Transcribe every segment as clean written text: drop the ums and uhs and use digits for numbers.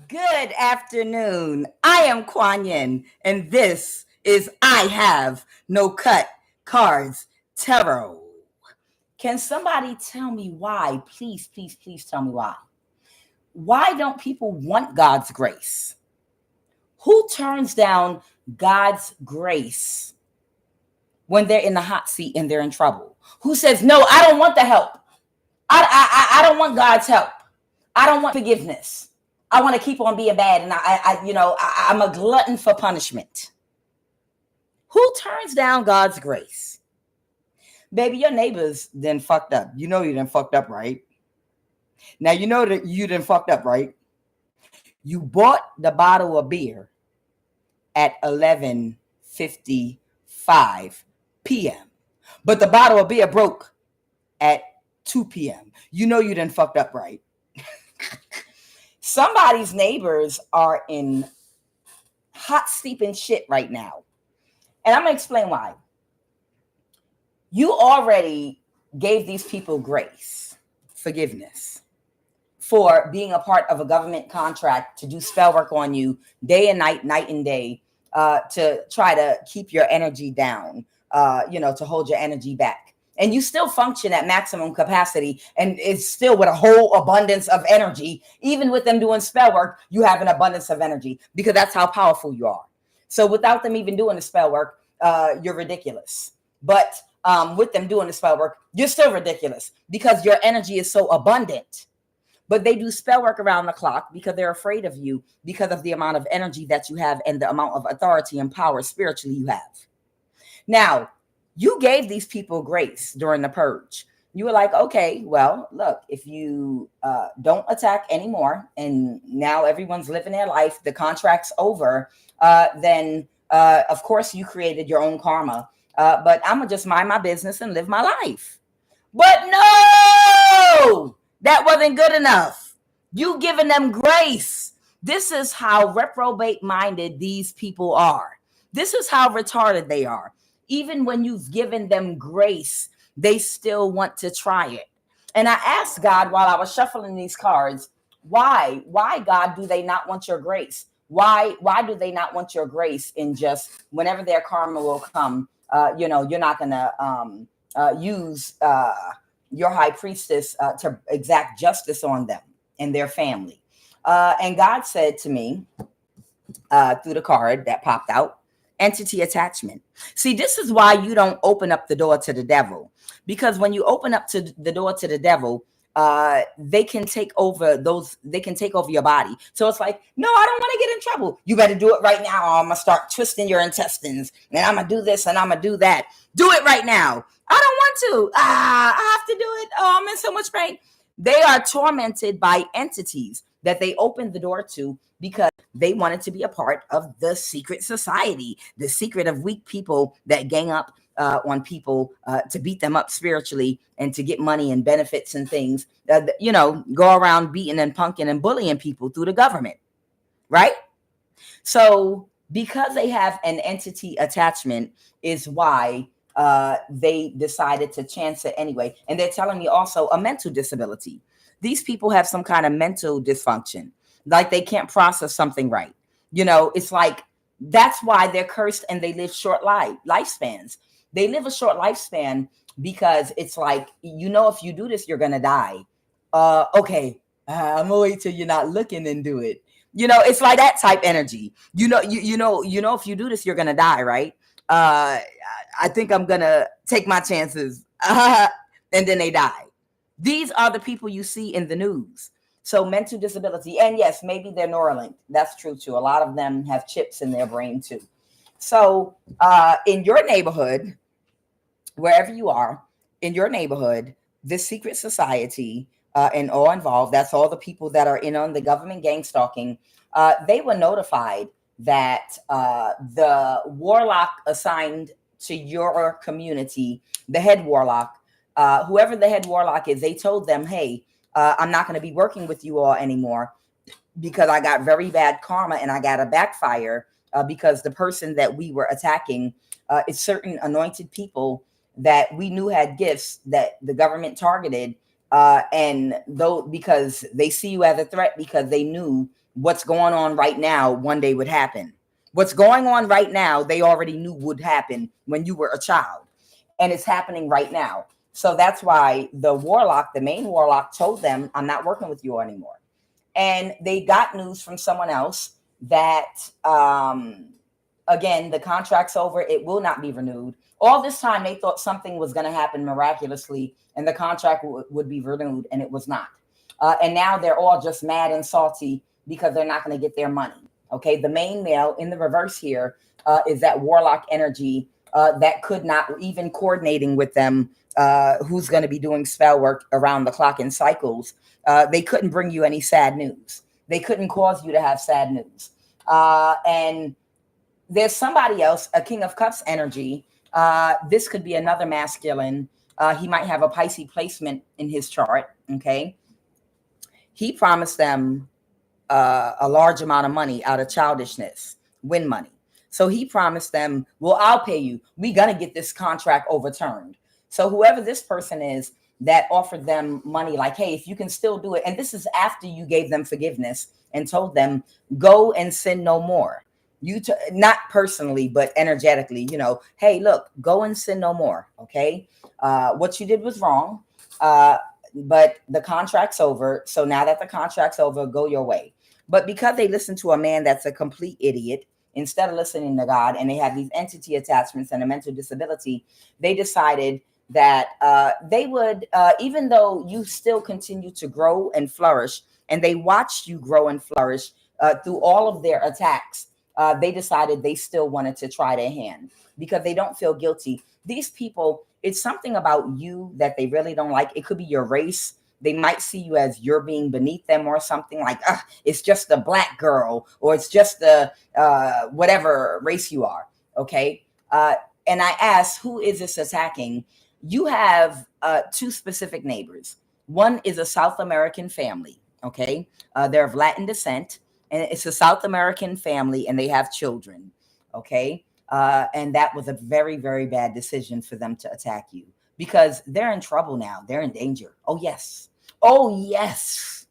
Good afternoon. I am QUAN, and this is I Have No Cut Cards Tarot. Can somebody tell me why? Please, please, please tell me why. Why don't people want God's grace? Who turns down God's grace when they're in the hot seat and they're in trouble? Who says, no, I don't want the help. I don't want God's help. I don't want forgiveness. I want to keep on being bad, and I'm a glutton for punishment. Who turns down God's grace? Baby, your neighbors then fucked up. You know you done fucked up, right? Now you know that you done fucked up, right? You bought the bottle of beer at 11:55 p.m. But the bottle of beer broke at 2 p.m. You know you done fucked up, right? Somebody's neighbors are in hot steeping shit right now. And I'm going to explain why. You already gave these people grace, forgiveness, for being a part of a government contract to do spell work on you day and night, night and day, to try to keep your energy down, to hold your energy back. And you still function at maximum capacity, and it's still with a whole abundance of energy. Even with them doing spell work, you have an abundance of energy because that's how powerful you are. So without them even doing the spell work, you're ridiculous. But with them doing the spell work, you're still ridiculous because your energy is so abundant. But they do spell work around the clock because they're afraid of you because of the amount of energy that you have and the amount of authority and power spiritually you have. Now, you gave these people grace during the purge. You were like, okay, well, look, if you don't attack anymore and now everyone's living their life, the contract's over, then of course you created your own karma. But I'm going to just mind my business and live my life. But no, that wasn't good enough. You giving them grace. This is how reprobate-minded these people are. This is how retarded they are. Even when you've given them grace, they still want to try it. And I asked God while I was shuffling these cards, why, God, do they not want your grace? Why do they not want your grace in just whenever their karma will come? You're not going to use your high priestess to exact justice on them and their family. And God said to me through the card that popped out, entity attachment. See, this is why you don't open up the door to the devil, because when you open up to the door to the devil, they can take over your body. So it's like, no, I don't want to get in trouble. You better do it right now, or I'm gonna start twisting your intestines, and I'm gonna do this and I'm gonna do that. Do it right now. I don't want to. I have to do it. Oh, I'm in so much pain. They are tormented by entities that they opened the door to because they wanted to be a part of the secret society, the secret of weak people that gang up on people to beat them up spiritually and to get money and benefits and things, go around beating and punking and bullying people through the government, right? So because they have an entity attachment is why they decided to chance it anyway. And they're telling me also a mental disability. These people have some kind of mental dysfunction, like they can't process something right. It's like, that's why they're cursed and they live short lifespans. They live a short lifespan because it's like, if you do this, you're going to die. Okay, I'm gonna wait till you're not looking and do it. It's like that type energy. If you do this, you're going to die, right? I think I'm going to take my chances. And then they die. These are the people you see in the news. So mental disability, and yes, maybe they're Neuralink. That's true too. A lot of them have chips in their brain too. So in your neighborhood, wherever you are, in your neighborhood, this secret society and all involved, that's all the people that are in on the government gang stalking, they were notified that the warlock assigned to your community, the head warlock, whoever the head warlock is, they told them, hey, I'm not going to be working with you all anymore because I got very bad karma and I got a backfire because the person that we were attacking is certain anointed people that we knew had gifts that the government targeted. And though, because they see you as a threat, because they knew what's going on right now one day would happen. What's going on right now, they already knew would happen when you were a child. And it's happening right now. So that's why the warlock, the main warlock, told them, I'm not working with you anymore. And they got news from someone else that, again, the contract's over. It will not be renewed. All this time, they thought something was going to happen miraculously and the contract would be renewed, and it was not. And now they're all just mad and salty because they're not going to get their money. Okay, the main male in the reverse here is that warlock energy that could not, even coordinating with them, who's going to be doing spell work around the clock in cycles. They couldn't bring you any sad news. They couldn't cause you to have sad news. And there's somebody else, a King of Cups energy. This could be another masculine. He might have a Pisces placement in his chart. Okay. He promised them a large amount of money out of childishness, win money. So he promised them, well, I'll pay you. We're going to get this contract overturned. So whoever this person is that offered them money, like, hey, if you can still do it. And this is after you gave them forgiveness and told them, go and sin no more. Not personally, but energetically, hey, look, go and sin no more. Okay. What you did was wrong. But the contract's over. So now that the contract's over, go your way. But because they listen to a man that's a complete idiot, instead of listening to God, and they have these entity attachments and a mental disability, they decided that they would, even though you still continue to grow and flourish, and they watched you grow and flourish through all of their attacks, they decided they still wanted to try their hand because they don't feel guilty. These people, it's something about you that they really don't like. It could be your race. They might see you as you're being beneath them or something, like, it's just a black girl, or it's just the whatever race you are. Okay. And I asked, who is this attacking? You have two specific neighbors. One is a South American family. Okay. They're of Latin descent, and it's a South American family, and they have children. Okay. And that was a very, very bad decision for them to attack you because they're in trouble now. They're in danger. Oh, yes. Oh, yes.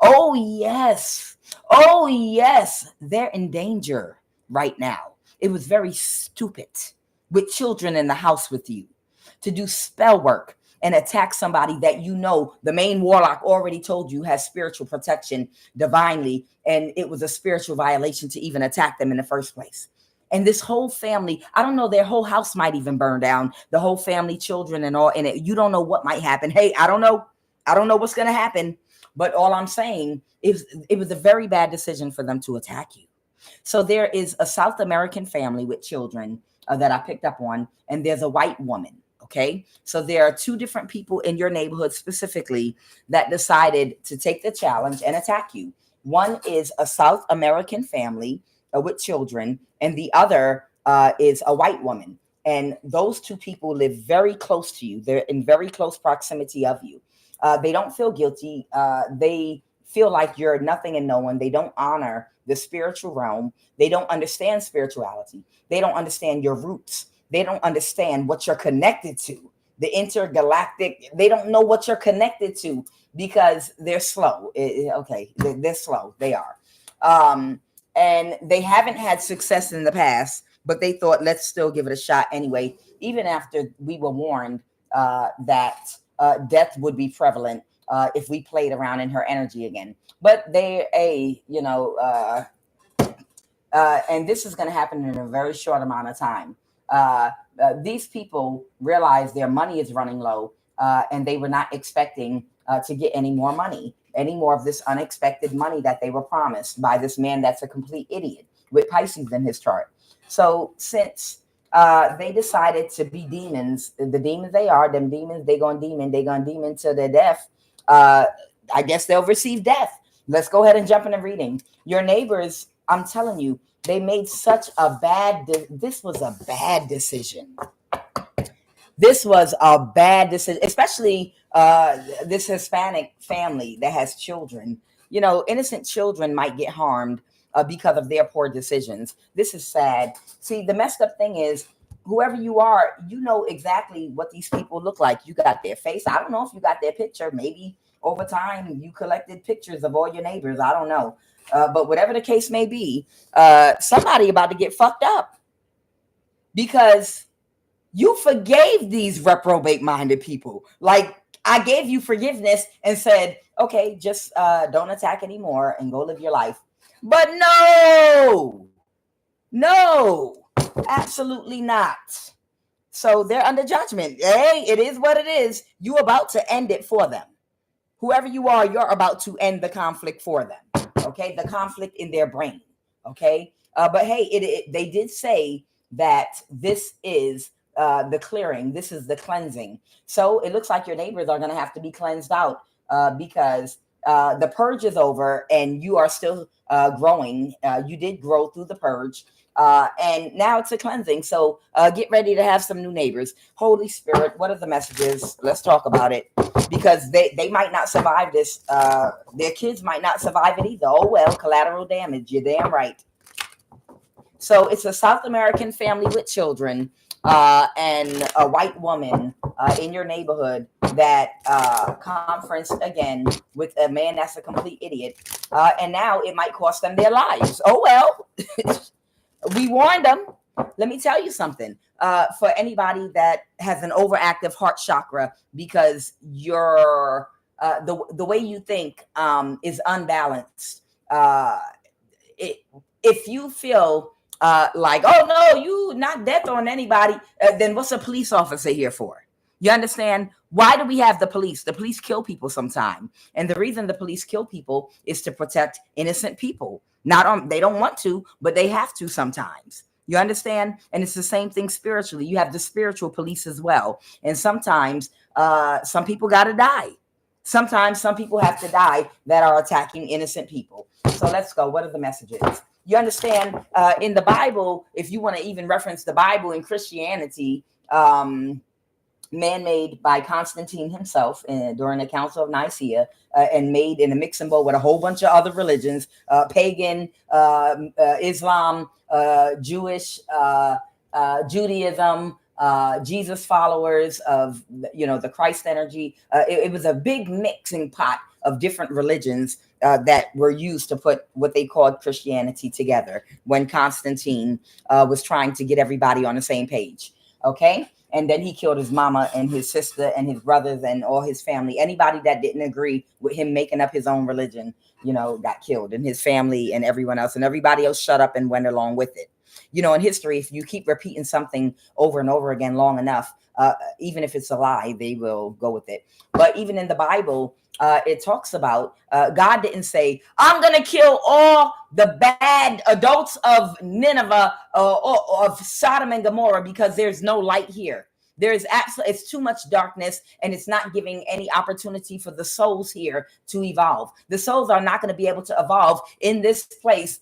Oh, yes. Oh, yes. They're in danger right now. It was very stupid with children in the house with you to do spell work and attack somebody that the main warlock already told you has spiritual protection divinely, and it was a spiritual violation to even attack them in the first place. And this whole family, I don't know, their whole house might even burn down, the whole family, children and all, and you don't know what might happen. Hey, I don't know. I don't know what's going to happen. But all I'm saying is it was a very bad decision for them to attack you. So there is a South American family with children that I picked up on, and there's a white woman. Okay. So there are two different people in your neighborhood specifically that decided to take the challenge and attack you. One is a South American family with children, and the other is a white woman. And those two people live very close to you. They're in very close proximity of you. They don't feel guilty. They feel like you're nothing and no one. They don't honor the spiritual realm. They don't understand spirituality. They don't understand your roots. They don't understand what you're connected to. The intergalactic, they don't know what you're connected to because they're slow. Okay, they're slow. They are. And they haven't had success in the past, but they thought, let's still give it a shot anyway, even after we were warned that death would be prevalent if we played around in her energy again. But they're and this is going to happen in a very short amount of time. These people realize their money is running low, and they were not expecting to get any more money, any more of this unexpected money that they were promised by this man that's a complete idiot with Pisces in his chart. So since they decided to be demons, the demons they are, them demons, they're going demon to their death. I guess they'll receive death. Let's go ahead and jump in the reading. Your neighbors, I'm telling you, they made such a this was a bad decision. This was a bad decision, especially this Hispanic family that has children. Innocent children might get harmed because of their poor decisions. This is sad. See, the messed up thing is, whoever you are, you know exactly what these people look like. You got their face. I don't know if you got their picture. Maybe over time you collected pictures of all your neighbors. I don't know. But whatever the case may be, somebody about to get fucked up because you forgave these reprobate-minded people. Like, I gave you forgiveness and said, okay, just don't attack anymore and go live your life. But no, absolutely not. So they're under judgment. Hey, it is what it is. You about to end it for them. Whoever you are, you're about to end the conflict for them. Okay, the conflict in their brain. Okay, but hey, they did say that this is the clearing. This is the cleansing. So it looks like your neighbors are going to have to be cleansed out because the purge is over and you are still growing. You did grow through the purge. And now it's a cleansing. So get ready to have some new neighbors. Holy Spirit, what are the messages? Let's talk about it. Because they might not survive this. Their kids might not survive it either. Oh, well, collateral damage. You're damn right. So it's a South American family with children and a white woman in your neighborhood that conferenced again with a man that's a complete idiot. And now it might cost them their lives. Oh, well. We warned them. Let me tell you something. For anybody that has an overactive heart chakra, because your the way you think is unbalanced. If you feel like, oh no, you not death on anybody, then what's a police officer here for? You understand? Why do we have the police? The police kill people sometime. And the reason the police kill people is to protect innocent people. They don't want to, but they have to sometimes. You understand? And it's the same thing spiritually. You have the spiritual police as well. And sometimes some people got to die. Sometimes some people have to die that are attacking innocent people. So let's go. What are the messages? You understand? In the Bible, if you want to even reference the Bible in Christianity, man-made by Constantine himself during the Council of Nicaea, and made in a mixing bowl with a whole bunch of other religions, pagan, Islam, Jewish, Judaism, Jesus followers of, the Christ energy. It was a big mixing pot of different religions that were used to put what they called Christianity together when Constantine was trying to get everybody on the same page. Okay. And then he killed his mama and his sister and his brothers and all his family. Anybody that didn't agree with him making up his own religion, got killed, and his family and everyone else, and everybody else shut up and went along with it. In history, if you keep repeating something over and over again long enough, even if it's a lie, they will go with it. But even in the Bible, it talks about God didn't say, I'm going to kill all the bad adults of Nineveh or of Sodom and Gomorrah because there's no light here. There's it's too much darkness, and it's not giving any opportunity for the souls here to evolve. The souls are not going to be able to evolve in this place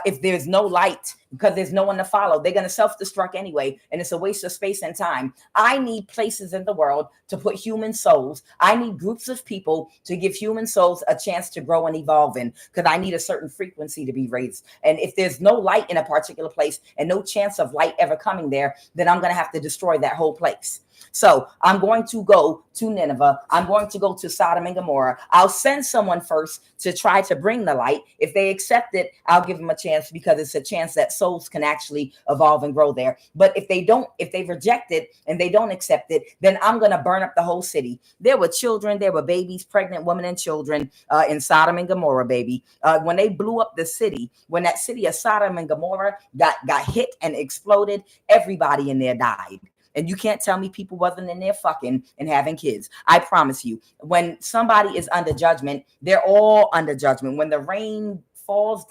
if there's no light, because there's no one to follow. They're going to self-destruct anyway, and it's a waste of space and time. I need places in the world to put human souls. I need groups of people to give human souls a chance to grow and evolve in, because I need a certain frequency to be raised. And if there's no light in a particular place and no chance of light ever coming there, then I'm going to have to destroy that whole place. So I'm going to go to Nineveh. I'm going to go to Sodom and Gomorrah. I'll send someone first to try to bring the light. If they accept it, I'll give them a chance, because it's a chance that souls can actually evolve and grow there. But if they don't, if they reject it and they don't accept it, then I'm going to burn up the whole city. There were children, there were babies, pregnant women and children in Sodom and Gomorrah, baby. When they blew up the city, when that city of Sodom and Gomorrah got hit and exploded, everybody in there died. And you can't tell me people wasn't in there fucking and having kids. I promise you, when somebody is under judgment, they're all under judgment. When the rain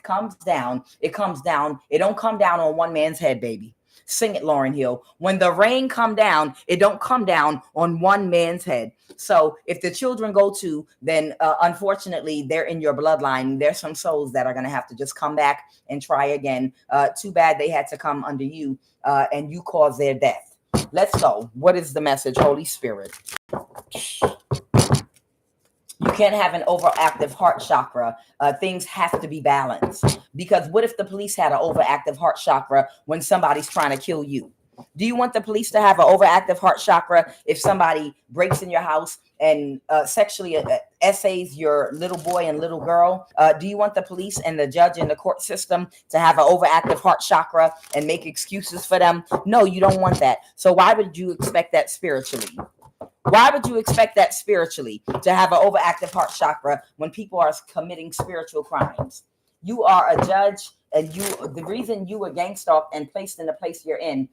comes down, it comes down. It don't come down on one man's head, baby. Sing it, Lauryn Hill. When the rain come down, it don't come down on one man's head. So if the children go to, then unfortunately, they're in your bloodline. There's some souls that are going to have to just come back and try again. Too bad they had to come under you and you caused their death. Let's go. What is the message, Holy Spirit? You can't have an overactive heart chakra. Things have to be balanced. Because what if the police had an overactive heart chakra when somebody's trying to kill you? Do you want the police to have an overactive heart chakra if somebody breaks in your house and sexually essays your little boy and little girl? Do you want the police and the judge and the court system to have an overactive heart chakra and make excuses for them? No, you don't want that. So why would you expect that spiritually? Why would you expect that spiritually, to have an overactive heart chakra when people are committing spiritual crimes? You are a judge, and the reason you were gang stalked and placed in the place you're in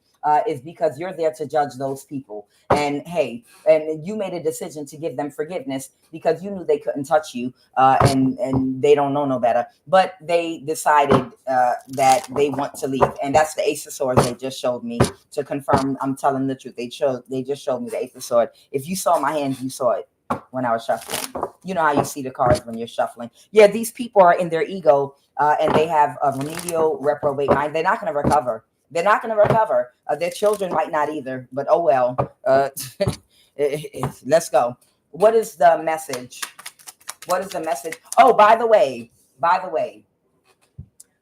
is because you're there to judge those people. And hey, and you made a decision to give them forgiveness because you knew they couldn't touch you, and they don't know no better. But they decided that they want to leave, and that's the Ace of Swords they just showed me to confirm I'm telling the truth. They just showed me the Ace of Swords. If you saw my hands, you saw it when I was shuffling. You know how you see the cards when you're shuffling. Yeah, these people are in their ego, and they have a remedial reprobate mind. They're not going to recover. They're not going to recover. Their children might not either, but oh well. Let's go. What is the message? What is the message? Oh, by the way,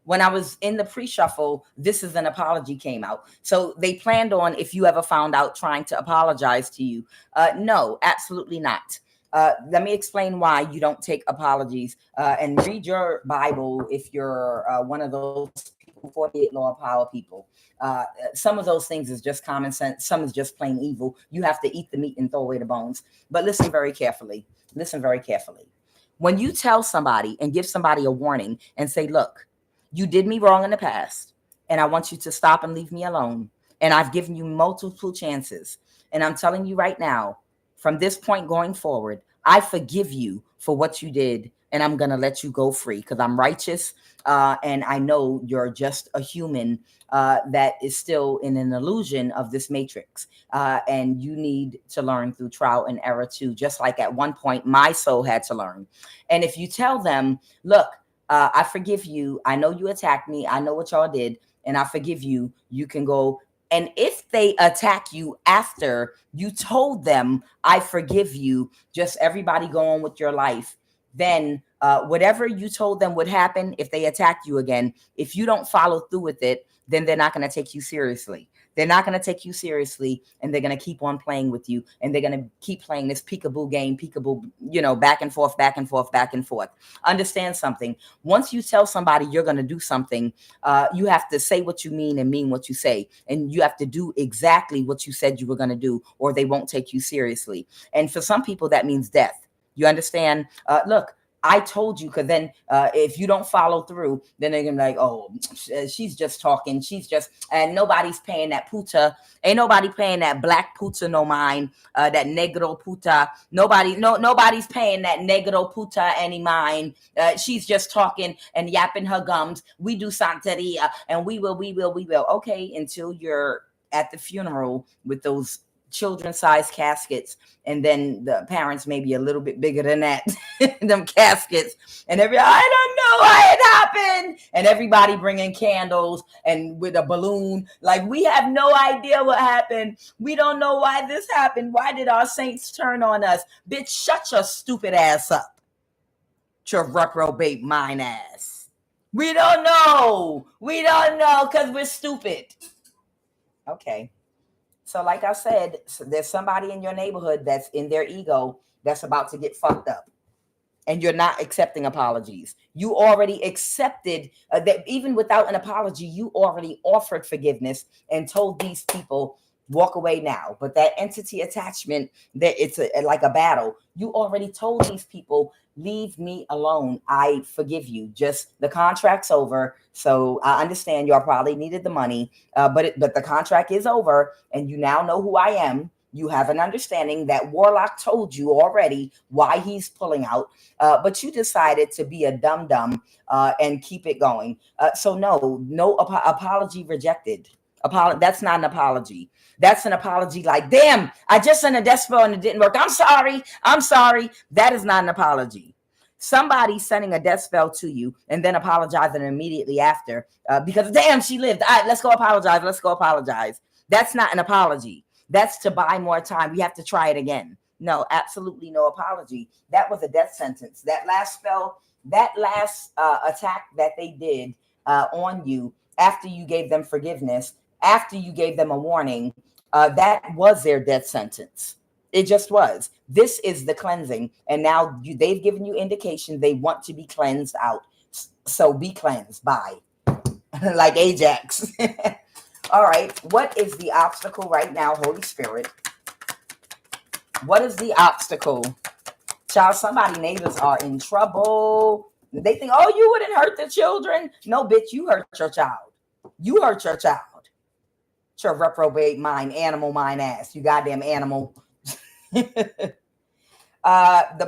when I was in the pre-shuffle, this is an apology came out. So they planned on, if you ever found out, trying to apologize to you. No, absolutely not. Let me explain why you don't take apologies, and read your Bible if you're one of those 48 law of power people. Some of those things is just common sense. Some is just plain evil. You have to eat the meat and throw away the bones. But listen very carefully. Listen very carefully. When you tell somebody and give somebody a warning and say, look, you did me wrong in the past, and I want you to stop and leave me alone. And I've given you multiple chances. And I'm telling you right now, from this point going forward, I forgive you for what you did, and I'm going to let you go free because I'm righteous, and I know you're just a human that is still in an illusion of this matrix, and you need to learn through trial and error too, just like at one point my soul had to learn. And if you tell them, look, I forgive you. I know you attacked me. I know what y'all did, and I forgive you. You can go. And if they attack you after you told them, I forgive you, just everybody go on with your life, then whatever you told them would happen if they attack you again. If you don't follow through with it, then they're not going to take you seriously. They're not going to take you seriously, and they're going to keep on playing with you, and they're going to keep playing this peekaboo game, back and forth, back and forth, back and forth. Understand something. Once you tell somebody you're going to do something, you have to say what you mean and mean what you say, and you have to do exactly what you said you were going to do, or they won't take you seriously. And for some people, that means death. You understand? Look, I told you, because then if you don't follow through, then they're gonna be like, oh, she's just talking. And nobody's paying that puta. Ain't nobody paying that black puta no mind, that negro puta. Nobody's paying that negro puta any mind. She's just talking and yapping her gums. We do Santeria, and we will. Okay, until you're at the funeral with those children-sized caskets, and then the parents may be a little bit bigger than that, them caskets, and I don't know why it happened, and everybody bringing candles and with a balloon, like we have no idea what happened. We don't know why this happened. Why did our saints turn on us? Bitch, shut your stupid ass up. Your reprobate mind ass. We don't know because we're stupid. Okay. So like I said, there's somebody in your neighborhood that's in their ego that's about to get fucked up. And you're not accepting apologies. You already accepted that even without an apology, you already offered forgiveness and told these people, walk away now. But that entity attachment, that it's like a battle. You already told these people, leave me alone. I forgive you. Just the contract's over. So I understand y'all probably needed the money, but the contract is over, and you now know who I am. You have an understanding that Warlock told you already why he's pulling out, but you decided to be a dum-dum and keep it going. So no apology rejected. That's not an apology. That's an apology like, damn, I just sent a death spell and it didn't work. I'm sorry. That is not an apology. Somebody sending a death spell to you and then apologizing immediately after because, damn, she lived. All right, let's go apologize. That's not an apology. That's to buy more time. We have to try it again. No, absolutely no apology. That was a death sentence. That last spell, that last attack that they did on you after you gave them forgiveness, after you gave them a warning, that was their death sentence. It just was. This is the cleansing. And now they've given you indication they want to be cleansed out. So be cleansed by, like Ajax. All right. What is the obstacle right now, Holy Spirit? What is the obstacle? Child, somebody neighbors are in trouble. They think, oh, you wouldn't hurt the children. No, bitch, you hurt your child. You hurt your child. Your reprobate mind, animal mind ass. You goddamn animal. The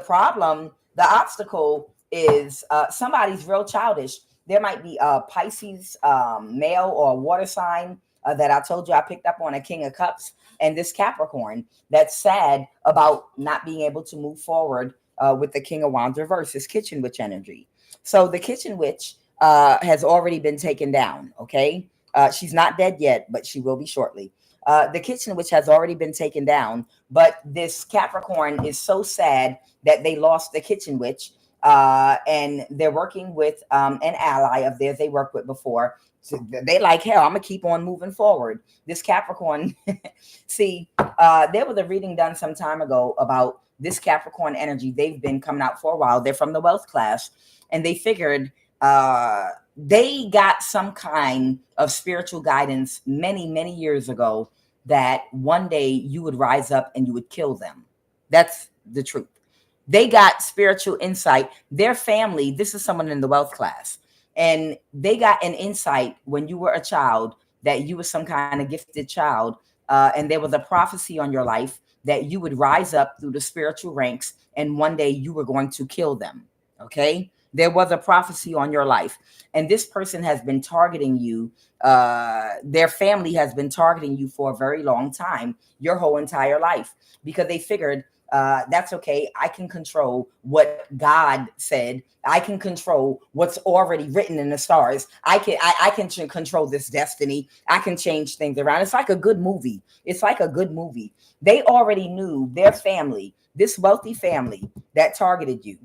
problem, the obstacle is somebody's real childish. There might be a Pisces male or a water sign that I told you I picked up on, a King of Cups, and this Capricorn that's sad about not being able to move forward with the King of Wands reverse, this kitchen witch energy. So the kitchen witch has already been taken down, okay? She's not dead yet, but she will be shortly. The kitchen witch has already been taken down, but this Capricorn is so sad that they lost the kitchen witch, and they're working with an ally of theirs they worked with before. So they like, hell, I'm gonna keep on moving forward. This Capricorn, see, there was a reading done some time ago about this Capricorn energy. They've been coming out for a while. They're from the wealth class, and they figured they got some kind of spiritual guidance many, many years ago that one day you would rise up and you would kill them. That's the truth. They got spiritual insight. Their family, this is someone in the wealth class, and they got an insight when you were a child that you were some kind of gifted child, and there was a prophecy on your life that you would rise up through the spiritual ranks and one day you were going to kill them. Okay? There was a prophecy on your life, and this person has been targeting you. Their family has been targeting you for a very long time, your whole entire life, because they figured that's okay. I can control what God said. I can control what's already written in the stars. I can control this destiny. I can change things around. It's like a good movie. It's like a good movie. They already knew, their family, this wealthy family that targeted you.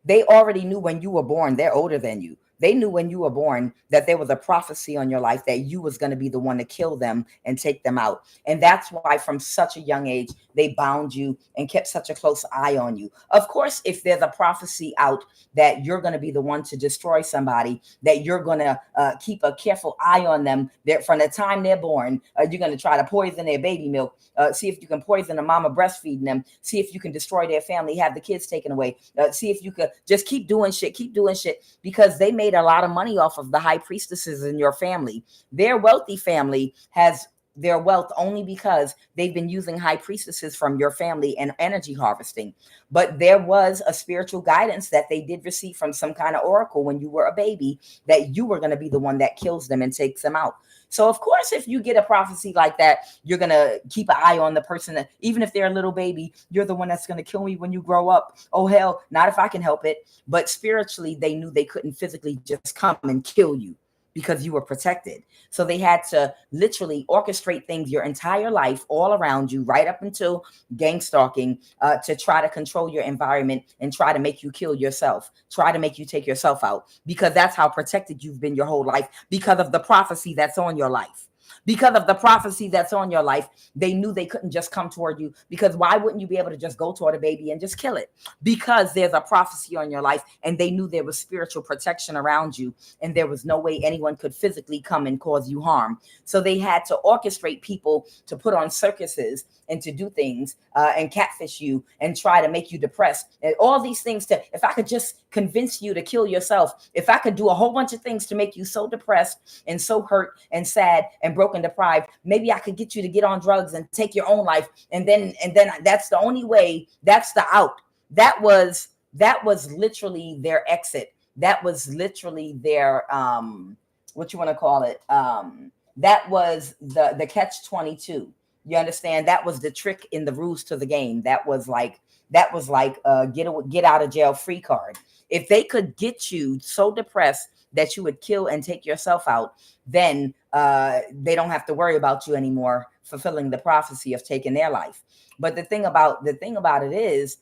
They already knew when you were born. They're older than you. They knew when you were born that there was a prophecy on your life that you was going to be the one to kill them and take them out. And that's why from such a young age, they bound you and kept such a close eye on you. Of course, if there's a prophecy out that you're going to be the one to destroy somebody, that you're going to keep a careful eye on them, that from the time they're born, you're going to try to poison their baby milk, see if you can poison the mama breastfeeding them, see if you can destroy their family, have the kids taken away, see if you could just keep doing shit, because they made a lot of money off of the high priestesses in your family. Their wealthy family has their wealth only because they've been using high priestesses from your family and energy harvesting. But there was a spiritual guidance that they did receive from some kind of oracle when you were a baby, that you were going to be the one that kills them and takes them out. So of course, if you get a prophecy like that, you're going to keep an eye on the person that, even if they're a little baby, you're the one that's going to kill me when you grow up. Oh, hell, not if I can help it. But spiritually, they knew they couldn't physically just come and kill you because you were protected. So they had to literally orchestrate things your entire life all around you, right up until gang stalking, to try to control your environment and try to make you kill yourself, try to make you take yourself out, because that's how protected you've been your whole life, because of the prophecy that's on your life. Because of the prophecy that's on your life, they knew they couldn't just come toward you, because why wouldn't you be able to just go toward a baby and just kill it? Because there's a prophecy on your life, and they knew there was spiritual protection around you, and there was no way anyone could physically come and cause you harm. So they had to orchestrate people to put on circuses and to do things and catfish you and try to make you depressed. And all these things to, if I could just convince you to kill yourself, if I could do a whole bunch of things to make you so depressed and so hurt and sad and broken, deprived, maybe I could get you to get on drugs and take your own life. And then that's the only way, that's the out. That was literally their exit. That was literally their, what you want to call it? That was the catch-22. You understand? That was the trick in the rules to the game. That was like get out of jail free card. If they could get you so depressed that you would kill and take yourself out, then they don't have to worry about you anymore fulfilling the prophecy of taking their life. But the thing about it is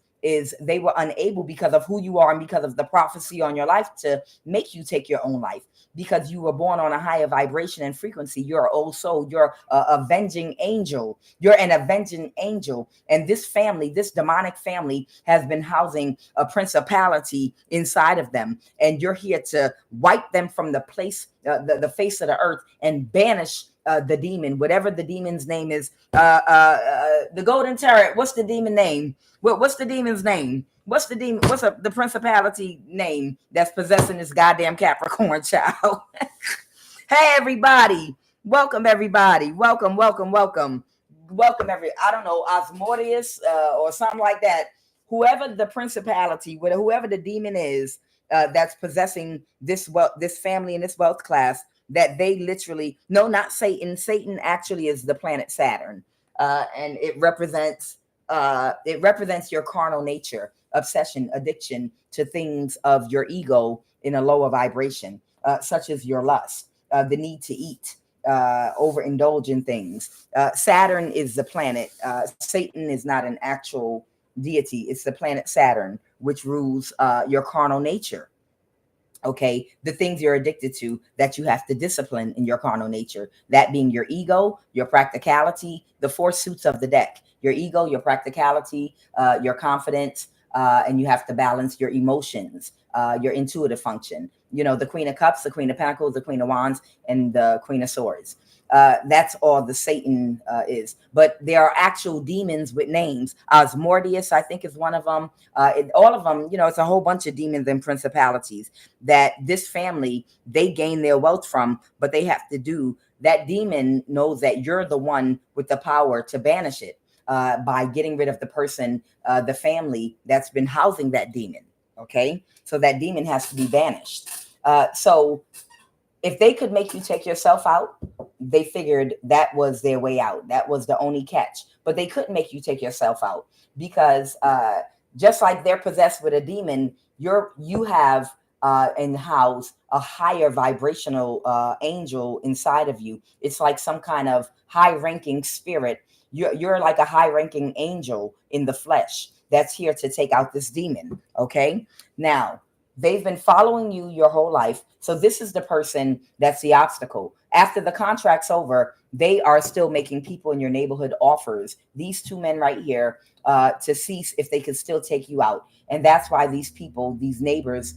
they were unable, because of who you are and because of the prophecy on your life, to make you take your own life, because you were born on a higher vibration and frequency. You're an old soul. You're a avenging angel. You're an avenging angel. And this family, this demonic family, has been housing a principality inside of them. And you're here to wipe them from the place, the face of the earth, and banish the demon, whatever the demon's name is. The golden turret. What's the demon name? What's the demon's name? What's the demon? What's the principality name that's possessing this goddamn Capricorn child? Hey, everybody. Welcome, everybody. Welcome. I don't know, Osmodeus or something like that. Whoever the principality, whoever the demon is that's possessing this family and this wealth class, that they literally, no, not Satan. Satan actually is the planet Saturn. And it represents your carnal nature, obsession, addiction to things of your ego in a lower vibration, such as your lust, the need to eat, overindulge in things. Saturn is the planet. Satan is not an actual deity. It's the planet Saturn, which rules your carnal nature. Okay, the things you're addicted to that you have to discipline in your carnal nature, that being your ego, your practicality, the four suits of the deck, your ego, your practicality, your confidence, and you have to balance your emotions, your intuitive function. You know, the Queen of Cups, the Queen of Pentacles, the Queen of Wands, and the Queen of Swords. That's all the Satan is. But there are actual demons with names. Osmodeus, I think, is one of them. All of them, you know, it's a whole bunch of demons and principalities that this family, they gain their wealth from, but they have to do. That demon knows that you're the one with the power to banish it by getting rid of the person, the family that's been housing that demon. Okay, so that demon has to be banished. So if they could make you take yourself out, they figured that was their way out. That was the only catch. But they couldn't make you take yourself out because just like they're possessed with a demon, you have and house a higher vibrational angel inside of you. It's like some kind of high-ranking spirit. You're like a high-ranking angel in the flesh that's here to take out this demon. Okay, now they've been following you your whole life. So this is the person that's the obstacle. After the contract's over, they are still making people in your neighborhood offers, these two men right here, to see if they could still take you out. And that's why these people, these neighbors,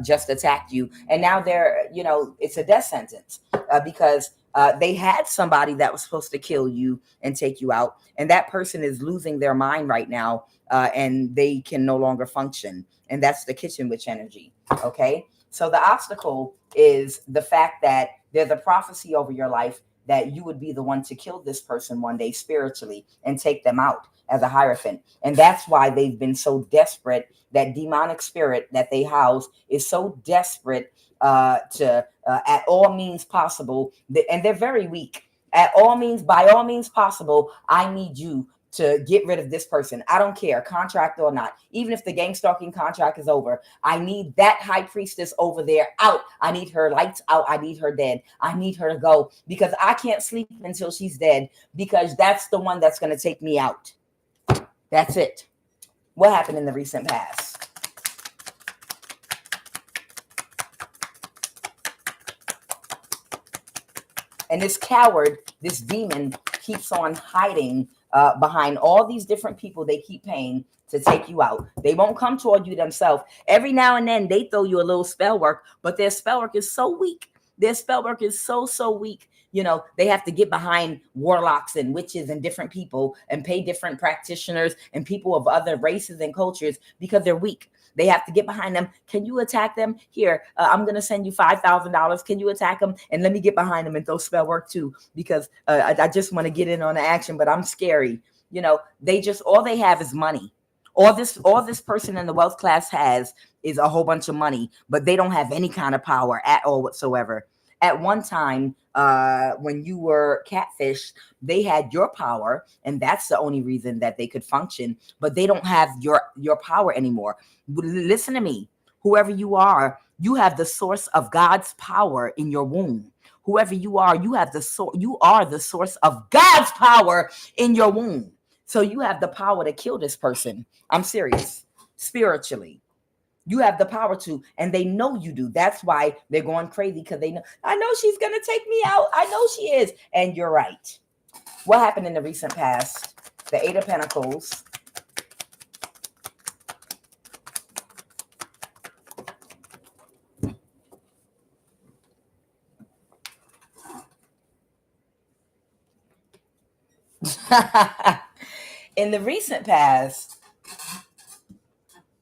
just attacked you. And now they're, you know, it's a death sentence because they had somebody that was supposed to kill you and take you out. And that person is losing their mind right now, and they can no longer function. And that's the kitchen witch energy. Okay. So the obstacle is the fact that there's a prophecy over your life that you would be the one to kill this person one day spiritually and take them out as a hierophant. And that's why they've been so desperate. That demonic spirit that they house is so desperate to at all means possible. And they're very weak. At all means, by all means possible, I need you to get rid of this person. I don't care, contract or not. Even if the gang stalking contract is over, I need that high priestess over there out. I need her lights out. I need her dead. I need her to go because I can't sleep until she's dead because that's the one that's going to take me out. That's it. What happened in the recent past? And this coward, this demon, keeps on hiding behind all these different people they keep paying to take you out. They won't come toward you themselves. Every now and then they throw you a little spell work, but their spell work is so weak. Their spell work is so weak. You know, they have to get behind warlocks and witches and different people and pay different practitioners and people of other races and cultures because they're weak. They have to get behind them. Can you attack them? Here, I'm going to send you $5,000. Can you attack them? And let me get behind them and throw spell work too, because I just want to get in on the action, but I'm scary. You know, all they have is money. All this person in the wealth class has is a whole bunch of money, but they don't have any kind of power at all whatsoever. At one time, when you were catfished, they had your power, and that's the only reason that they could function. But they don't have your power anymore. Listen to me. Whoever you are, you have the source of God's power in your womb. whoever you are, you have you are the source of God's power in your womb. So you have the power to kill this person. I'm serious. Spiritually. You have the power to, and they know you do. That's why they're going crazy, because they know, I know she's going to take me out. I know she is. And you're right. What happened in the recent past? The Eight of Pentacles. In the recent past,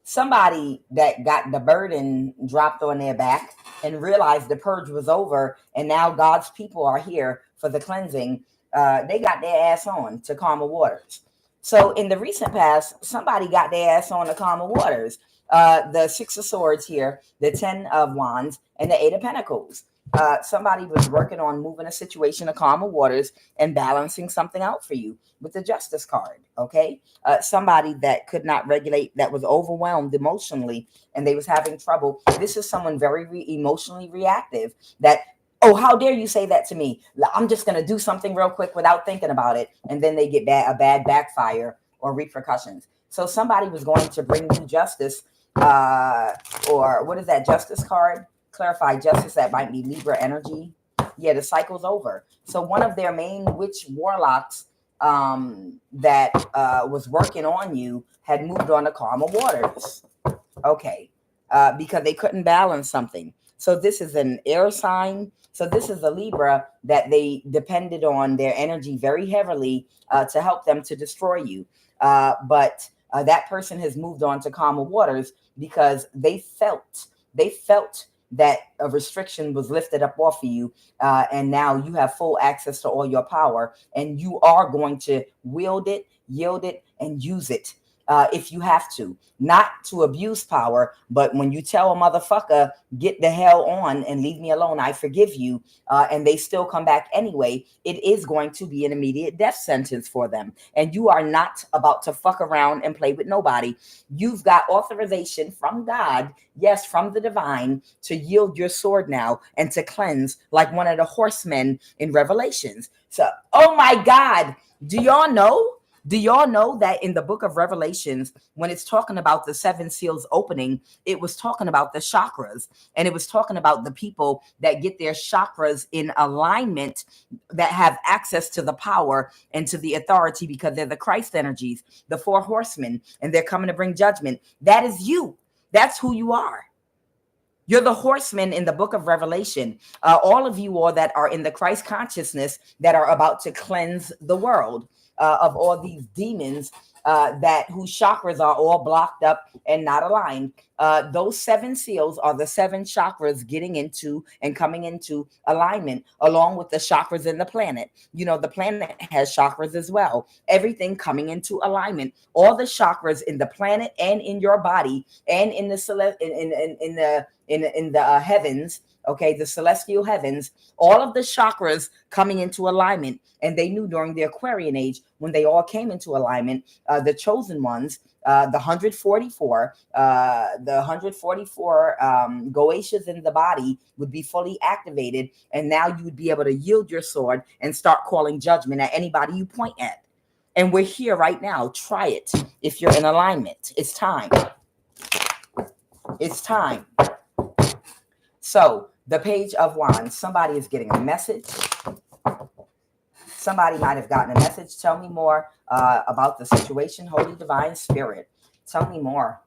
somebody that got the burden dropped on their back and realized the purge was over, and now God's people are here for the cleansing. They got their ass on to calmer waters. So in the recent past, somebody got their ass on to calmer waters. The Six of Swords here, the 10 of Wands, and the Eight of Pentacles. Somebody was working on moving a situation to calmer waters and balancing something out for you with the Justice card. Okay. Somebody that could not regulate, that was overwhelmed emotionally, and they was having trouble. This is someone very emotionally reactive that, oh, how dare you say that to me? I'm just going to do something real quick without thinking about it. And then they get a bad backfire or repercussions. So somebody was going to bring you justice, or what is that Justice card? Clarify justice. That might be Libra energy. Yeah, the cycle's over. So one of their main witch warlocks that was working on you had moved on to calmer waters. Okay. Because they couldn't balance something. So this is an air sign. So this is a Libra that they depended on their energy very heavily to help them to destroy you. But that person has moved on to calmer waters because they felt that a restriction was lifted up off of you, and now you have full access to all your power, and you are going to wield it, yield it, and use it if you have to. Not to abuse power, but when you tell a motherfucker, get the hell on and leave me alone, I forgive you, and they still come back anyway, it is going to be an immediate death sentence for them. And you are not about to fuck around and play with nobody. You've got authorization from God, yes, from the divine, to yield your sword now and to cleanse like one of the horsemen in Revelations. So, oh my God, do y'all know? Do y'all know that in the book of Revelations, when it's talking about the seven seals opening, it was talking about the chakras, and it was talking about the people that get their chakras in alignment, that have access to the power and to the authority because they're the Christ energies, the four horsemen, and they're coming to bring judgment. That is you. That's who you are. You're the horsemen in the book of Revelation. All of you all that are in the Christ consciousness that are about to cleanse the world of all these demons whose chakras are all blocked up and not aligned. Those seven seals are the seven chakras getting into and coming into alignment, along with the chakras in the planet. You know, the planet has chakras as well. Everything coming into alignment. All the chakras in the planet and in your body and in the in the heavens. Okay, the celestial heavens, all of the chakras coming into alignment. And they knew during the Aquarian age, when they all came into alignment, the chosen ones, the 144 Goetias in the body would be fully activated. And now you would be able to yield your sword and start calling judgment at anybody you point at. And we're here right now. Try it if you're in alignment. It's time. It's time. So the Page of Wands, somebody is getting a message. Somebody might have gotten a message. Tell me more about the situation. Holy Divine Spirit, tell me more.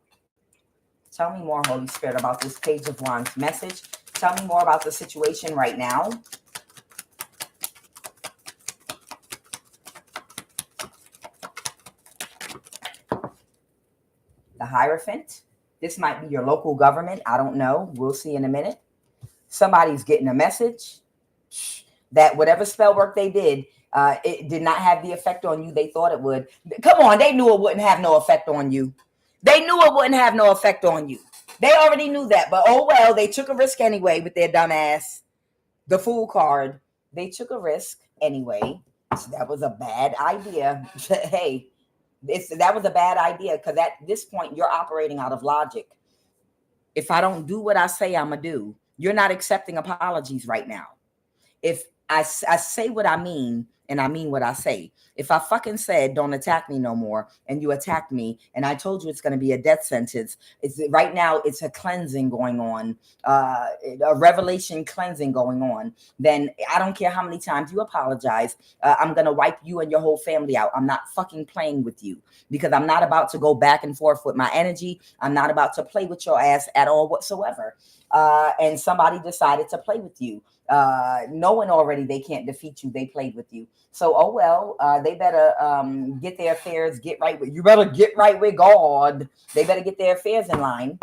Tell me more, Holy Spirit, about this Page of Wands message. Tell me more about the situation right now. The Hierophant. This might be your local government. I don't know. We'll see in a minute. Somebody's getting a message that whatever spell work they did, it did not have the effect on you they thought it would. Come on, they knew it wouldn't have no effect on you. They knew it wouldn't have no effect on you. They already knew that, but oh well, they took a risk anyway with their dumb ass. The Fool card. They took a risk anyway. So that was a bad idea. Hey, that was a bad idea, because at this point, you're operating out of logic. If I don't do what I say I'm going to do, you're not accepting apologies right now. if I say what I mean and I mean what I say. If I fucking said don't attack me no more and you attacked me and I told you it's going to be a death sentence, it's right now it's a cleansing going on, a revelation cleansing going on, then I don't care how many times you apologize. I'm going to wipe you and your whole family out. I'm not fucking playing with you because I'm not about to go back and forth with my energy. I'm not about to play with your ass at all whatsoever. And somebody decided to play with you, knowing already they can't defeat you. They played with you. So, oh well, they better get their affairs, get right with you. Better get right with God. They better get their affairs in line,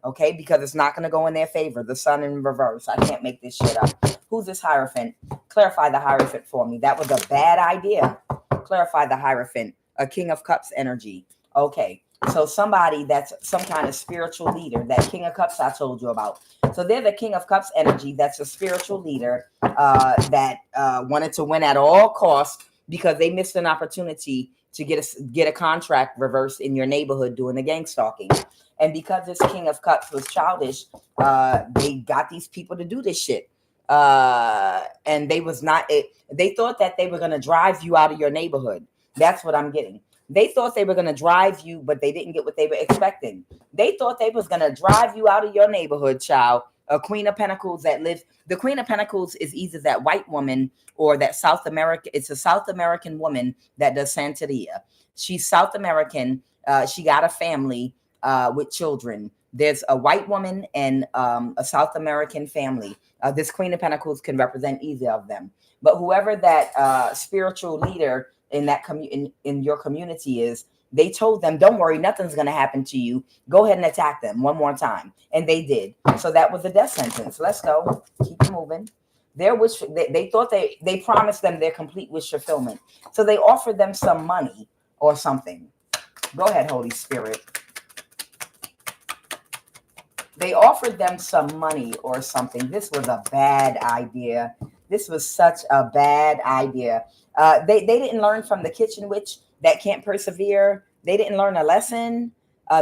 okay? Because it's not going to go in their favor. The sun in reverse. I can't make this shit up. Who's this Hierophant? Clarify the Hierophant for me. That was a bad idea. Clarify the Hierophant. A King of Cups energy. Okay. So somebody that's some kind of spiritual leader, that King of Cups I told you about. So they're the King of Cups energy. That's a spiritual leader that wanted to win at all costs because they missed an opportunity to get a contract reversed in your neighborhood doing the gang stalking. And because this King of Cups was childish, they got these people to do this shit. And they was not it. They thought that they were going to drive you out of your neighborhood. That's what I'm getting. They thought they were going to drive you, but they didn't get what they were expecting. They thought they was going to drive you out of your neighborhood, child. A Queen of Pentacles that lives. The Queen of Pentacles is either that white woman or that South American. It's a South American woman that does Santeria. She's South American. She got a family with children. There's a white woman and a South American family. This Queen of Pentacles can represent either of them. But whoever that spiritual leader in that in your community is, they told them, don't worry, nothing's going to happen to you. Go ahead and attack them one more time. And they did. So that was a death sentence. Let's go. Keep it moving. Their wish, they thought they promised them their complete wish fulfillment. So they offered them some money or something. Go ahead, Holy Spirit. They offered them some money or something. This was a bad idea. This was such a bad idea. They didn't learn from the kitchen witch that can't persevere. They didn't learn a lesson.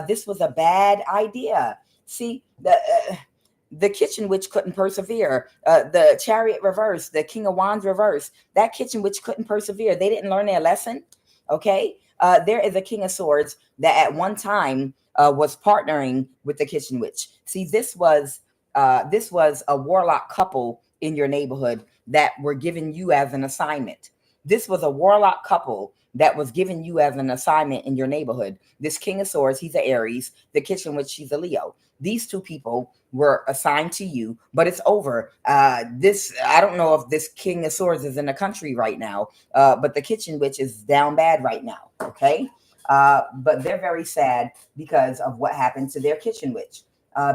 This was a bad idea. See, the kitchen witch couldn't persevere. The Chariot reverse, the King of Wands reverse, that kitchen witch couldn't persevere. They didn't learn their lesson. Okay. There is a King of Swords that at one time was partnering with the kitchen witch. See, this was a warlock couple in your neighborhood that were given you as an assignment. This was a warlock couple that was given you as an assignment in your neighborhood. This King of Swords, he's an Aries. The kitchen witch, she's a Leo. These two people were assigned to you, but it's over. I don't know if this King of Swords is in the country right now, but the kitchen witch is down bad right now. Okay. But they're very sad because of what happened to their kitchen witch,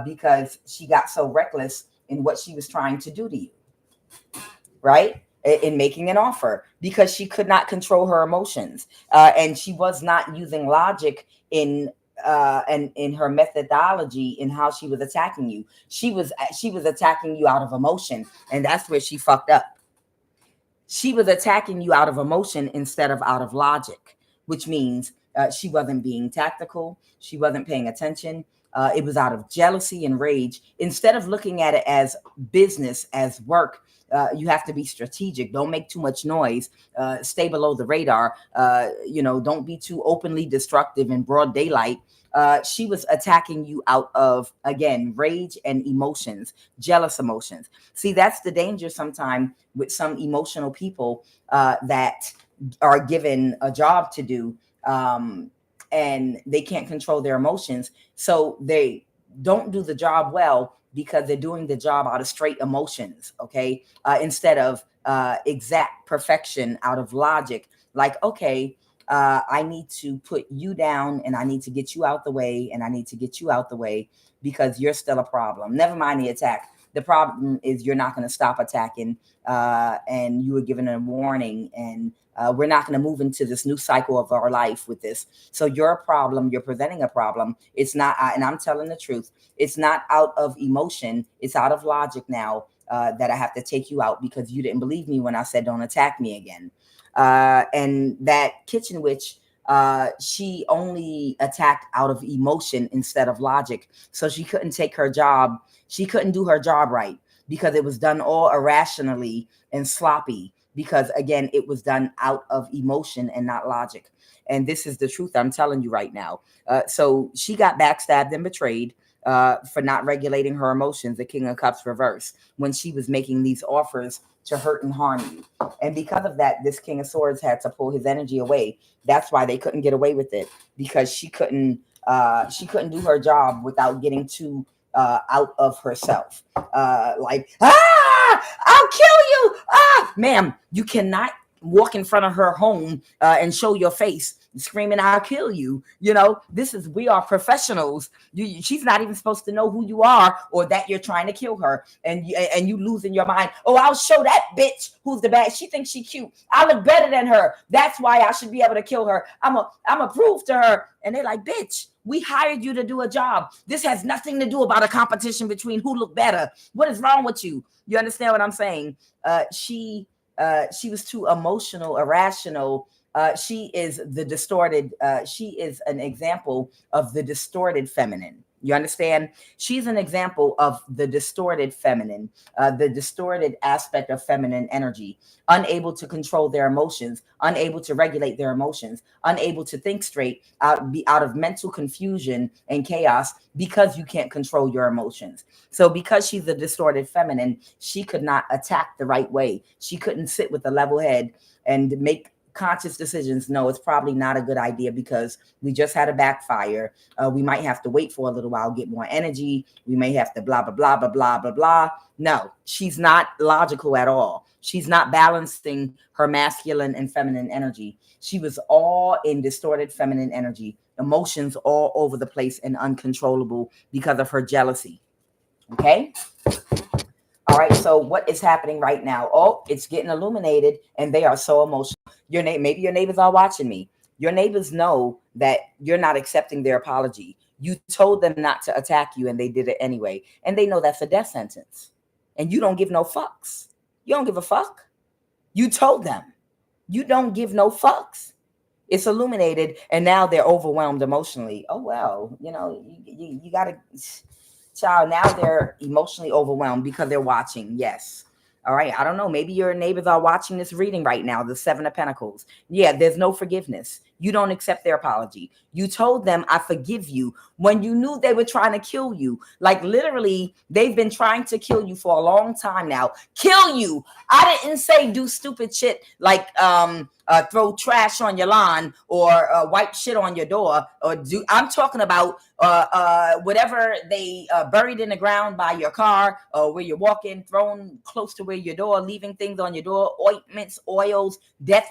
because she got so reckless in what she was trying to do to you, right? In making an offer, because she could not control her emotions, and she was not using logic in her methodology in how she was attacking you. She was attacking you out of emotion, and that's where she fucked up. She was attacking you out of emotion instead of out of logic, which means she wasn't being tactical. She wasn't paying attention. It was out of jealousy and rage. Instead of looking at it as business, as work, you have to be strategic. Don't make too much noise. Stay below the radar. Don't be too openly destructive in broad daylight. She was attacking you out of, again, rage and emotions, jealous emotions. See, that's the danger sometimes with some emotional people that are given a job to do, and they can't control their emotions. So they don't do the job well because they're doing the job out of straight emotions, okay? Instead of exact perfection out of logic. Like, okay, I need to put you down and I need to get you out the way and I need to get you out the way because you're still a problem. Never mind the attack. The problem is you're not going to stop attacking, and you were given a warning, and we're not going to move into this new cycle of our life with this. So you're a problem. You're presenting a problem. It's not, and I'm telling the truth, it's not out of emotion. It's out of logic now that I have to take you out because you didn't believe me when I said don't attack me again. And that kitchen witch, she only attacked out of emotion instead of logic. So she couldn't take her job. She couldn't do her job right because it was done all irrationally and sloppy, because again, it was done out of emotion and not logic. And this is the truth I'm telling you right now. So she got backstabbed and betrayed for not regulating her emotions, the King of Cups reverse, when she was making these offers to hurt and harm you. And because of that, this King of Swords had to pull his energy away. That's why they couldn't get away with it, because she couldn't do her job without getting too out of herself. Like, I'll kill you. Ma'am, you cannot walk in front of her home and show your face screaming, I'll kill you. You know, we are professionals. She's not even supposed to know who you are or that you're trying to kill her. And you losing your mind. Oh, I'll show that bitch who's the bad. She thinks she cute. I look better than her. That's why I should be able to kill her. I'm a prove to her. And they're like, bitch, we hired you to do a job. This has nothing to do about a competition between who look better. What is wrong with you? You understand what I'm saying? She was too emotional, irrational. She is the distorted. She is an example of the distorted feminine. You understand? She's an example of the distorted feminine, the distorted aspect of feminine energy, unable to control their emotions, unable to regulate their emotions, unable to think straight, out of mental confusion and chaos because you can't control your emotions. So because she's a distorted feminine, she could not attack the right way. She couldn't sit with a level head and make conscious decisions. No, it's probably not a good idea because we just had a backfire. We might have to wait for a little while, get more energy. We may have to blah, blah, blah, blah, blah, blah, blah. No, she's not logical at all. She's not balancing her masculine and feminine energy. She was all in distorted feminine energy, emotions all over the place and uncontrollable because of her jealousy. Okay. All right, so what is happening right now? Oh, it's getting illuminated, and they are so emotional. Maybe your neighbors are watching me. Your neighbors know that you're not accepting their apology. You told them not to attack you, and they did it anyway. And they know that's a death sentence. And you don't give no fucks. You don't give a fuck. You told them. You don't give no fucks. It's illuminated, and now they're overwhelmed emotionally. Oh, well, you got to... Child, now they're emotionally overwhelmed because they're watching. Yes. All right. I don't know. Maybe your neighbors are watching this reading right now, the Seven of Pentacles. Yeah, there's no forgiveness. You don't accept their apology. You told them, I forgive you, when you knew they were trying to kill you. Like literally, they've been trying to kill you for a long time now. Kill you. I didn't say do stupid shit like throw trash on your lawn or wipe shit on your door. I'm talking about whatever they buried in the ground by your car or where you're walking, thrown close to where your door, leaving things on your door, ointments, oils, death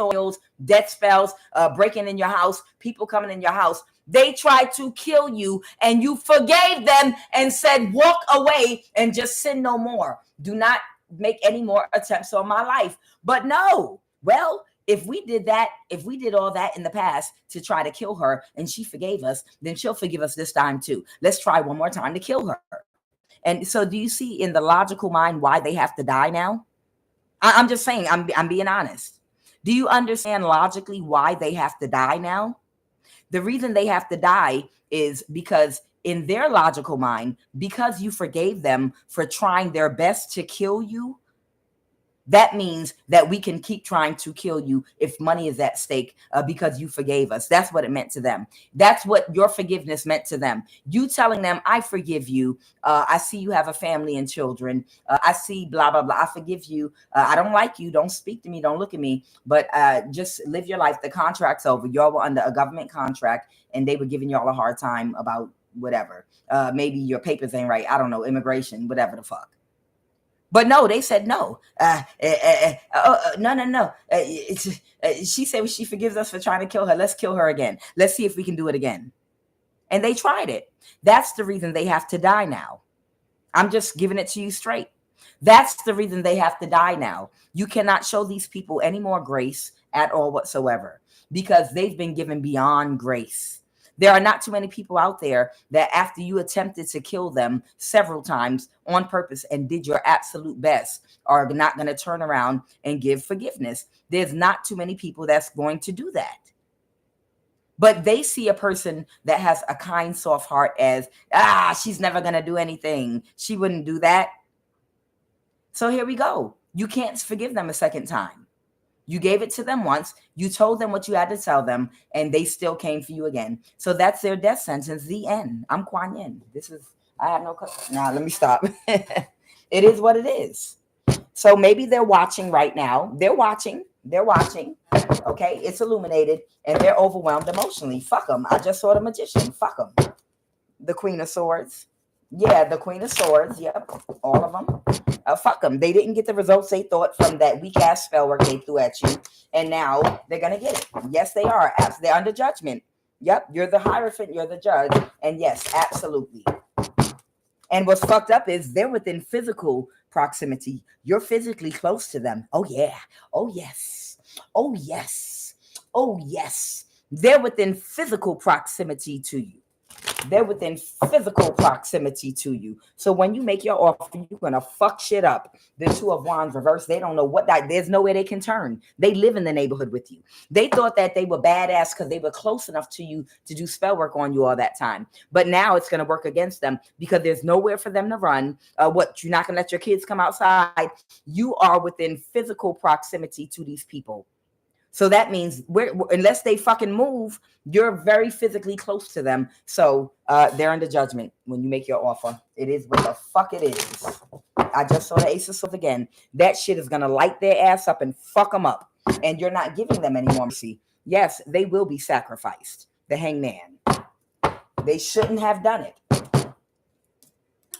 spells, breaking in your house, people coming in your house. They tried to kill you and you forgave them and said, walk away and just sin no more. Do not make any more attempts on my life. But no, well, if we did all that in the past to try to kill her and she forgave us, then she'll forgive us this time too. Let's try one more time to kill her. And so do you see in the logical mind why they have to die now? I'm just saying, I'm being honest. Do you understand logically why they have to die now? The reason they have to die is because in their logical mind, because you forgave them for trying their best to kill you, that means that we can keep trying to kill you if money is at stake because you forgave us. That's what it meant to them. That's what your forgiveness meant to them. You telling them, I forgive you. I see you have a family and children. I see blah, blah, blah. I forgive you. I don't like you. Don't speak to me. Don't look at me. But just live your life. The contract's over. Y'all were under a government contract and they were giving y'all a hard time about whatever. Maybe your papers ain't right. I don't know. Immigration, whatever the fuck. But no, they said no. No. She said she forgives us for trying to kill her. Let's kill her again. Let's see if we can do it again. And they tried it. That's the reason they have to die now. I'm just giving it to you straight. That's the reason they have to die now. You cannot show these people any more grace at all whatsoever because they've been given beyond grace. There are not too many people out there that after you attempted to kill them several times on purpose and did your absolute best are not going to turn around and give forgiveness. There's not too many people that's going to do that. But they see a person that has a kind, soft heart as, she's never going to do anything. She wouldn't do that. So here we go. You can't forgive them a second time. You gave it to them once. You told them what you had to tell them, and they still came for you again. So that's their death sentence. The end. I'm Quan Yin. I have no. Now let me stop. It is what it is. So maybe they're watching right now. They're watching. Okay, it's illuminated, and they're overwhelmed emotionally. Fuck them. I just saw the magician. Fuck them. The Queen of Swords. Yeah, the Queen of Swords. Yep, all of them. Fuck them. They didn't get the results they thought from that weak ass spell work they threw at you, and now they're gonna get it. Yes, they are. They're under judgment. Yep, you're the Hierophant. You're the judge, and yes, absolutely. And what's fucked up is they're within physical proximity. You're physically close to them. Oh yeah. Oh yes. Oh yes. Oh yes. They're within physical proximity to you. They're within physical proximity to you. So when you make your offer, you're gonna fuck shit up. The Two of Wands reverse. They don't know what that. There's nowhere they can turn. They live in the neighborhood with you. They thought that they were badass because they were close enough to you to do spell work on you all that time. But now it's gonna work against them because there's nowhere for them to run. What, you're not gonna let your kids come outside? You are within physical proximity to these people. So that means unless they fucking move, you're very physically close to them. So they're under judgment when you make your offer. It is what the fuck it is. I just saw the Ace of Swords again. That shit is going to light their ass up and fuck them up. And you're not giving them any more mercy. Yes, they will be sacrificed. The Hangman. They shouldn't have done it.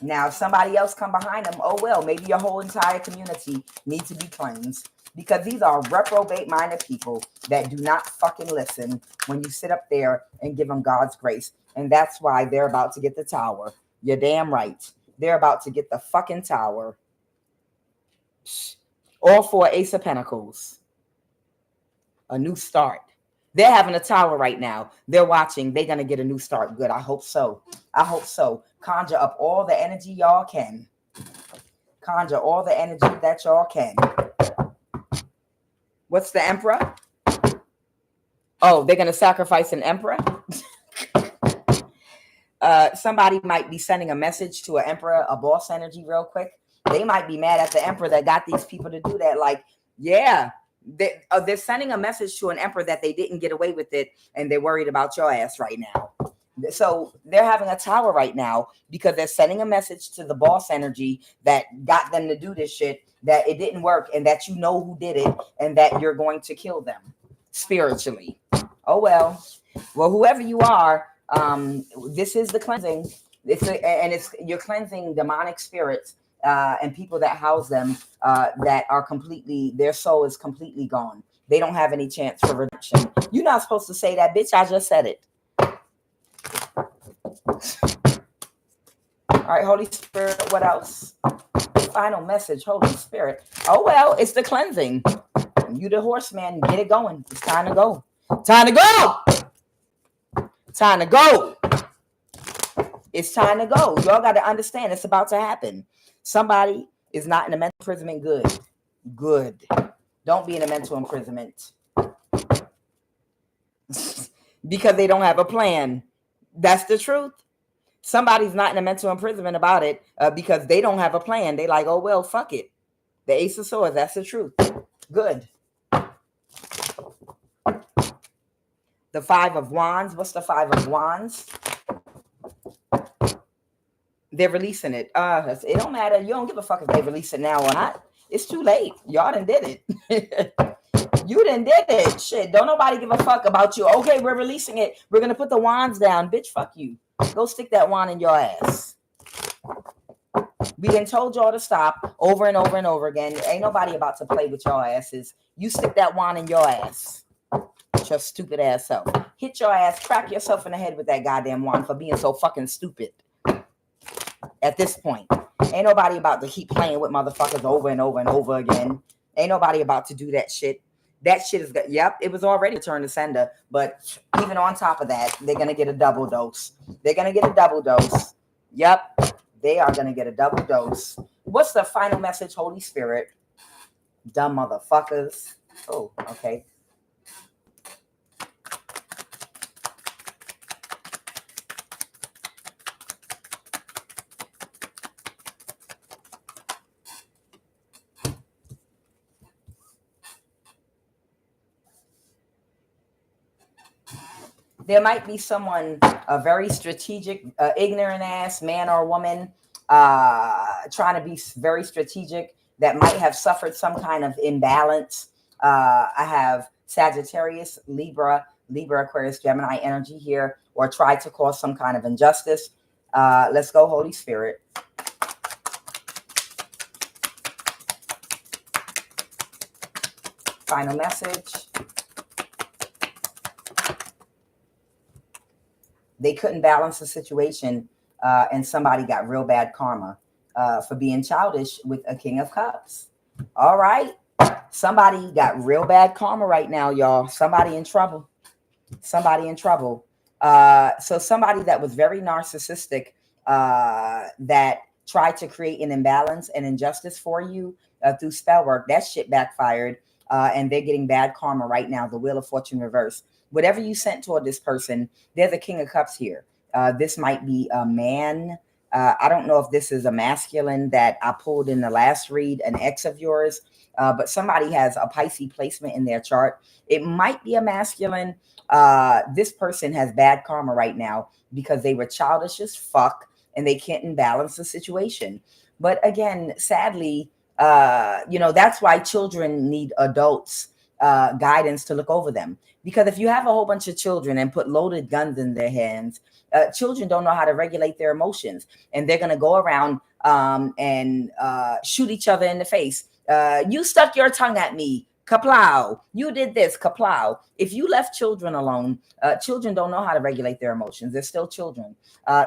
Now, if somebody else come behind them, oh well, maybe your whole entire community needs to be cleansed. Because these are reprobate-minded people that do not fucking listen when you sit up there and give them God's grace. And that's why they're about to get the tower. You're damn right. They're about to get the fucking tower. All for Ace of Pentacles. A new start. They're having a tower right now. They're watching. They're going to get a new start. Good. I hope so. I hope so. Conjure up all the energy y'all can. Conjure all the energy that y'all can. What's the Emperor? Oh, they're going to sacrifice an Emperor? Somebody might be sending a message to an Emperor, a boss energy real quick. They might be mad at the Emperor that got these people to do that. Like, yeah, they're sending a message to an Emperor that they didn't get away with it, and they're worried about your ass right now. So they're having a tower right now because they're sending a message to the boss energy that got them to do this shit, that it didn't work, and that you know who did it, and that you're going to kill them spiritually. Oh well, whoever you are, this is the cleansing. You're cleansing demonic spirits and people that house them that are completely, their soul is completely gone. They don't have any chance for redemption. You're not supposed to say that, bitch. I just said it. All right, Holy Spirit, what else? Final message, Holy Spirit. Oh, well, it's the cleansing. You the horseman, get it going. It's time to go. Time to go. Time to go. It's time to go. Y'all got to understand it's about to happen. Somebody is not in a mental imprisonment. Good. Don't be in a mental imprisonment. Because they don't have a plan. That's the truth. Somebody's not in a mental imprisonment about it because they don't have a plan. They like, oh, well, fuck it. The Ace of Swords, that's the truth. Good. The Five of Wands. What's the Five of Wands? They're releasing it. It don't matter. You don't give a fuck if they release it now or not. It's too late. Y'all done did it. You done did it. Shit. Don't nobody give a fuck about you. Okay, we're releasing it. We're going to put the wands down. Bitch, fuck you. Go stick that wand in your ass. We done told y'all to stop over and over and over again. Ain't nobody about to play with your asses. You stick that wand in your ass. Your stupid ass self. Hit your ass. Crack yourself in the head with that goddamn wand for being so fucking stupid. At this point. Ain't nobody about to keep playing with motherfuckers over and over and over again. Ain't nobody about to do that shit. That shit is good. Yep, it was already a turn to sender. But even on top of that, they're going to get a double dose. They're going to get a double dose. Yep, they are going to get a double dose. What's the final message, Holy Spirit? Dumb motherfuckers. Oh, okay. there might be someone, a very strategic, ignorant ass man or woman, trying to be very strategic, that might have suffered some kind of imbalance. I have Sagittarius, Libra, Aquarius, Gemini energy here, or try to cause some kind of injustice. Let's go, Holy Spirit. Final message. They couldn't balance the situation, and somebody got real bad karma for being childish with a King of Cups. All right. Somebody got real bad karma right now, y'all. Somebody in trouble. Somebody in trouble. So somebody that was very narcissistic, that tried to create an imbalance and injustice for you through spell work, that shit backfired. And they're getting bad karma right now. The Wheel of Fortune reverse. Whatever you sent toward this person, there's a King of Cups here. This might be a man. I don't know if this is a masculine that I pulled in the last read, an ex of yours, but somebody has a Pisces placement in their chart. It might be a masculine. This person has bad karma right now because they were childish as fuck and they can't balance the situation. But again, sadly, that's why children need adults, guidance to look over them. Because if you have a whole bunch of children and put loaded guns in their hands, children don't know how to regulate their emotions, and they're going to go around and shoot each other in the face. You stuck your tongue at me. Kaplow. You did this. Kaplow. If you left children alone, children don't know how to regulate their emotions. They're still children.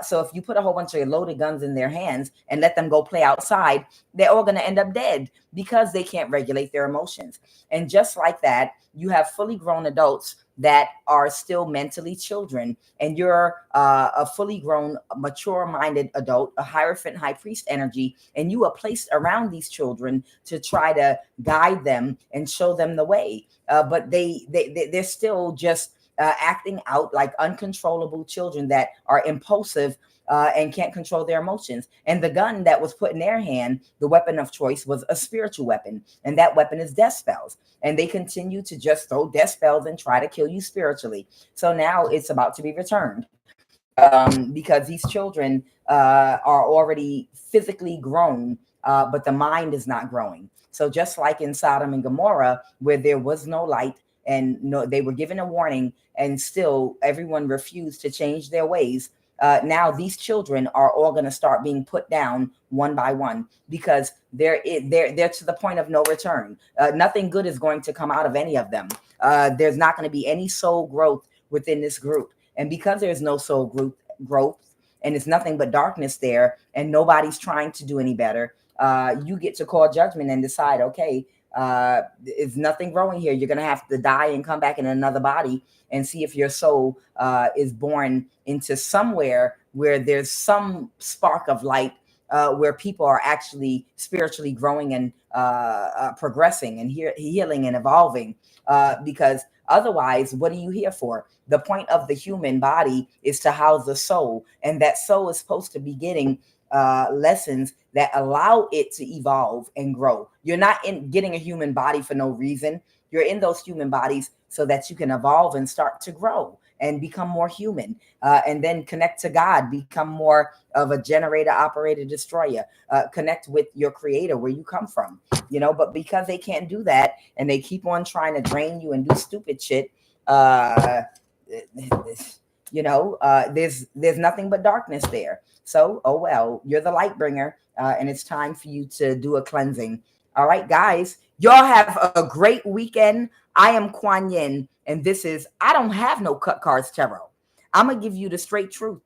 So if you put a whole bunch of loaded guns in their hands and let them go play outside, they're all going to end up dead because they can't regulate their emotions. And just like that, you have fully grown adults that are still mentally children, and you're a fully grown, mature-minded adult, a Hierophant High Priest energy, and you are placed around these children to try to guide them and show them the way. But they're still just acting out like uncontrollable children that are impulsive and can't control their emotions. And the gun that was put in their hand, the weapon of choice, was a spiritual weapon. And that weapon is death spells. And they continue to just throw death spells and try to kill you spiritually. So now it's about to be returned. Because these children are already physically grown, but the mind is not growing. So just like in Sodom and Gomorrah, where there was no light, and they were given a warning, and still everyone refused to change their ways. Now these children are all going to start being put down one by one because they're to the point of no return. Nothing good is going to come out of any of them. There's not going to be any soul growth within this group. And because there's no soul growth and it's nothing but darkness there, and nobody's trying to do any better, you get to call judgment and decide, okay, is nothing growing here. You're going to have to die and come back in another body and see if your soul is born into somewhere where there's some spark of light, where people are actually spiritually growing and progressing and healing and evolving. Because otherwise, what are you here for? The point of the human body is to house the soul, and that soul is supposed to be getting lessons that allow it to evolve and grow. You're not getting a human body for no reason. You're in those human bodies so that you can evolve and start to grow and become more human, and then connect to God, become more of a generator, operator, destroyer, connect with your creator where you come from, but because they can't do that and they keep on trying to drain you and do stupid shit, there's nothing but darkness there. So, oh well, you're the light bringer, and it's time for you to do a cleansing. All right, guys, y'all have a great weekend. I am Quan Yin, and this is I Don't Have No Cut Cards Tarot. I'm going to give you the straight truth.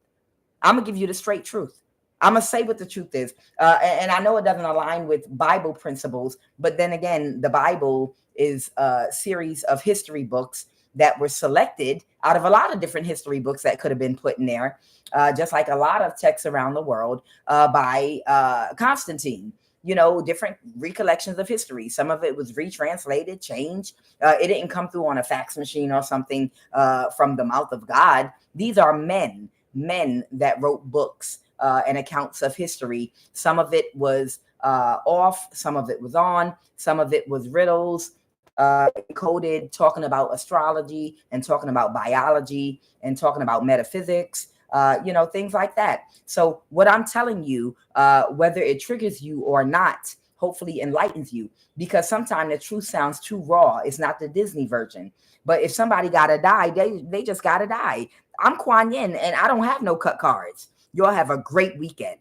I'm going to give you the straight truth. I'm going to say what the truth is. And I know it doesn't align with Bible principles, but then again, the Bible is a series of history books that were selected out of a lot of different history books that could have been put in there, just like a lot of texts around the world by Constantine. Different recollections of history. Some of it was retranslated, changed. It didn't come through on a fax machine or something from the mouth of God. These are men that wrote books and accounts of history. Some of it was off, some of it was on, some of it was riddles, encoded, talking about astrology and talking about biology and talking about metaphysics, things like that. So what I'm telling you, whether it triggers you or not, hopefully enlightens you, because sometimes the truth sounds too raw. It's not the Disney version. But if somebody gotta die, they just gotta die. I'm Kuan Yin, and I don't have no cut cards. Y'all have a great weekend.